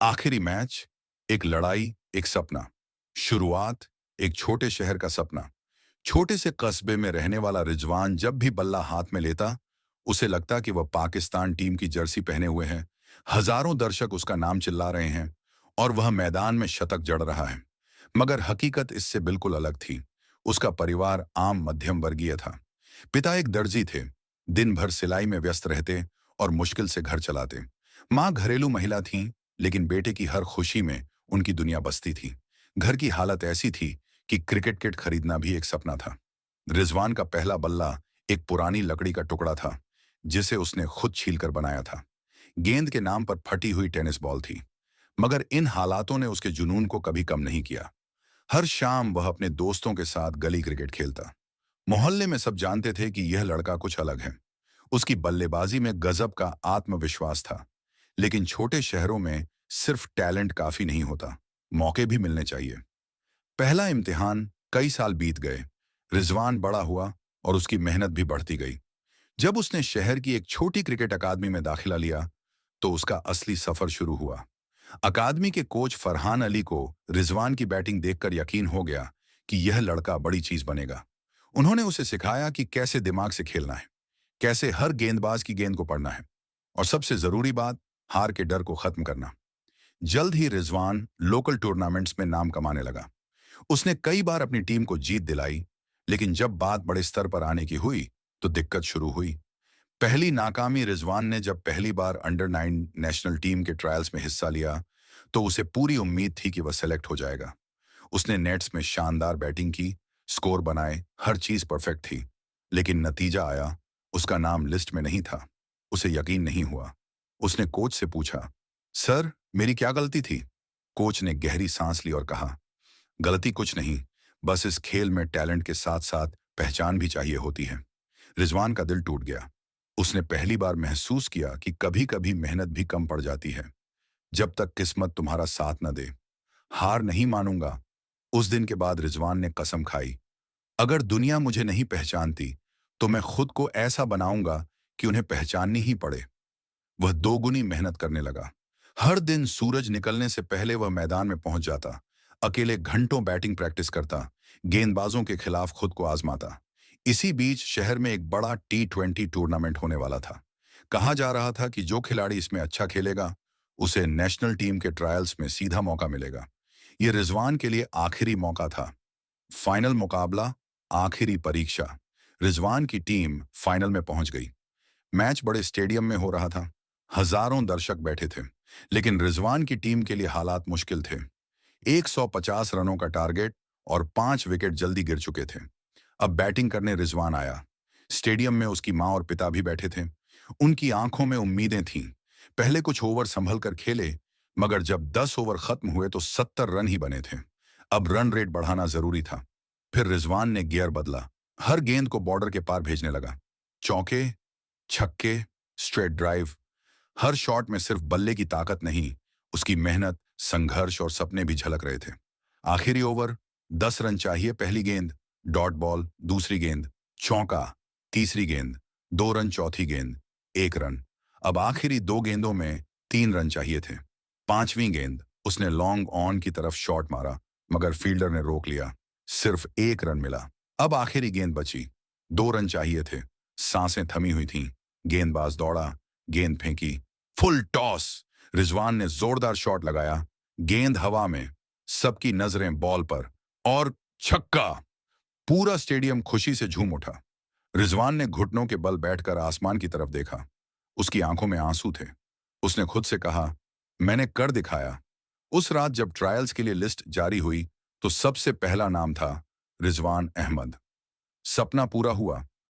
आखिरी मैच, एक लड़ाई, एक सपना। शुरुआत, एक छोटे शहर का सपना। छोटे से कस्बे में रहने वाला रिजवान जब भी बल्ला हाथ में लेता, उसे लगता कि वह पाकिस्तान टीम की जर्सी पहने हुए है। हजारों दर्शक उसका नाम चिल्ला रहे हैं और वह मैदान में शतक जड़ रहा है। मगर हकीकत इससे बिल्कुल अलग थी। उसका परिवार आम मध्यम वर्गीय था। पिता एक दर्जी थे, दिन भर सिलाई में व्यस्त रहते और मुश्किल से घर चलाते। माँ घरेलू महिला थीं, लेकिन बेटे की हर खुशी में उनकी दुनिया बसती थी। घर की हालत ऐसी थी कि क्रिकेट किट खरीदना भी एक सपना था। रिजवान का पहला बल्ला एक पुरानी लकड़ी का टुकड़ा था, जिसे उसने खुद छीलकर बनाया था। गेंद के नाम पर फटी हुई टेनिस बॉल थी। मगर इन हालातों ने उसके जुनून को कभी कम नहीं किया। हर शाम वह अपने दोस्तों के साथ गली क्रिकेट खेलता। मोहल्ले में सब जानते थे कि यह लड़का कुछ अलग है। उसकी बल्लेबाजी में गजब का आत्मविश्वास था। लेकिन छोटे शहरों में सिर्फ टैलेंट काफी नहीं होता, मौके भी मिलने चाहिए। पहला इम्तिहान, कई साल बीत गए। रिजवान बड़ा हुआ और उसकी मेहनत भी बढ़ती गई। जब उसने शहर की एक छोटी क्रिकेट अकादमी में दाखिला लिया, तो उसका असली सफर शुरू हुआ। अकादमी के कोच फरहान अली को रिजवान की बैटिंग देखकर यकीन हो गया कि यह लड़का बड़ी चीज बनेगा। उन्होंने उसे सिखाया कि कैसे दिमाग से खेलना है, कैसे हर गेंदबाज की गेंद को पढ़ना है, और सबसे जरूरी बात, हार के डर को खत्म करना। जल्द ही रिजवान लोकल टूर्नामेंट्स में नाम कमाने लगा। उसने कई बार अपनी टीम को जीत दिलाई। लेकिन जब बात बड़े स्तर पर आने की हुई, तो दिक्कत शुरू हुई। पहली नाकामी रिजवान ने जब पहली बार अंडर 9 नेशनल टीम के ट्रायल्स में हिस्सा लिया, तो उसे पूरी उम्मीद थी कि वह सेलेक्ट हो जाएगा। उसने नेट्स में शानदार बैटिंग की, स्कोर बनाए, हर चीज परफेक्ट थी। लेकिन नतीजा आया, उसका नाम लिस्ट में नहीं था। उसे यकीन नहीं हुआ। उसने कोच से पूछा, सर, मेरी क्या गलती थी? कोच ने गहरी सांस ली और कहा, गलती कुछ नहीं, बस इस खेल में टैलेंट के साथ साथ पहचान भी चाहिए होती है। रिजवान का दिल टूट गया। उसने पहली बार महसूस किया कि कभी कभी मेहनत भी कम पड़ जाती है, जब तक किस्मत तुम्हारा साथ न दे। हार नहीं मानूंगा। उस दिन के बाद रिजवान ने कसम खाई, अगर दुनिया मुझे नहीं पहचानती, तो मैं खुद को ऐसा बनाऊंगा कि उन्हें पहचाननी ही पड़े। वह दोगुनी मेहनत करने लगा। हर दिन सूरज निकलने से पहले वह मैदान में पहुंच जाता। अकेले घंटों बैटिंग प्रैक्टिस करता, गेंदबाजों के खिलाफ खुद को आजमाता। इसी बीच शहर में एक बड़ा T20 टूर्नामेंट होने वाला था। कहा जा रहा था कि जो खिलाड़ी इसमें अच्छा खेलेगा, उसे नेशनल टीम के ट्रायल्स में सीधा मौका मिलेगा। यह रिजवान के लिए आखिरी मौका था। फाइनल मुकाबला, आखिरी परीक्षा। रिजवान की टीम फाइनल में पहुंच गई। मैच बड़े स्टेडियम में हो रहा था। हजारों दर्शक बैठे थे। लेकिन रिजवान की टीम के लिए हालात मुश्किल थे। 150 रनों का टारगेट और 5 विकेट जल्दी गिर चुके थे। अब बैटिंग करने रिजवान आया। स्टेडियम में उसकी मां और पिता भी बैठे थे। उनकी आंखों में उम्मीदें थीं। पहले कुछ ओवर संभल कर खेले, मगर जब 10 ओवर खत्म हुए तो 70 रन ही बने थे। अब रन रेट बढ़ाना जरूरी था। फिर रिजवान ने गियर बदला। हर गेंद को बॉर्डर के पार भेजने लगा। चौके, छक्के, स्ट्रेट ड्राइव। हर शॉट में सिर्फ बल्ले की ताकत नहीं, उसकी मेहनत, संघर्ष और सपने भी झलक रहे थे। आखिरी ओवर, 10 रन चाहिए। पहली गेंद, डॉट बॉल। दूसरी गेंद, चौका। तीसरी गेंद, 2 रन। चौथी गेंद, 1 रन। अब आखिरी 2 गेंदों में 3 रन चाहिए थे। पांचवी गेंद, उसने लॉन्ग ऑन की तरफ शॉट मारा, मगर फील्डर ने रोक लिया। सिर्फ 1 रन मिला। अब आखिरी गेंद बची। 2 रन चाहिए थे। सांसें थमी हुई थीं। गेंदबाज दौड़ा, गेंद फेंकी। Full toss. रिजवान ने जोरदार शॉट लगाया। गेंद हवा में, सबकी नजरें बॉल पर, और छक्का। पूरा स्टेडियम खुशी से झूम उठा। रिजवान ने घुटनों के बल बैठकर आसमान की तरफ देखा। उसकी आंखों में आंसू थे। उसने खुद से कहा, मैंने कर दिखाया। उस रात जब ट्रायल्स के लिए लिस्ट जारी हुई, तो सबसे पहला नाम था रिजवान अहमद। सपना पूरा हुआ,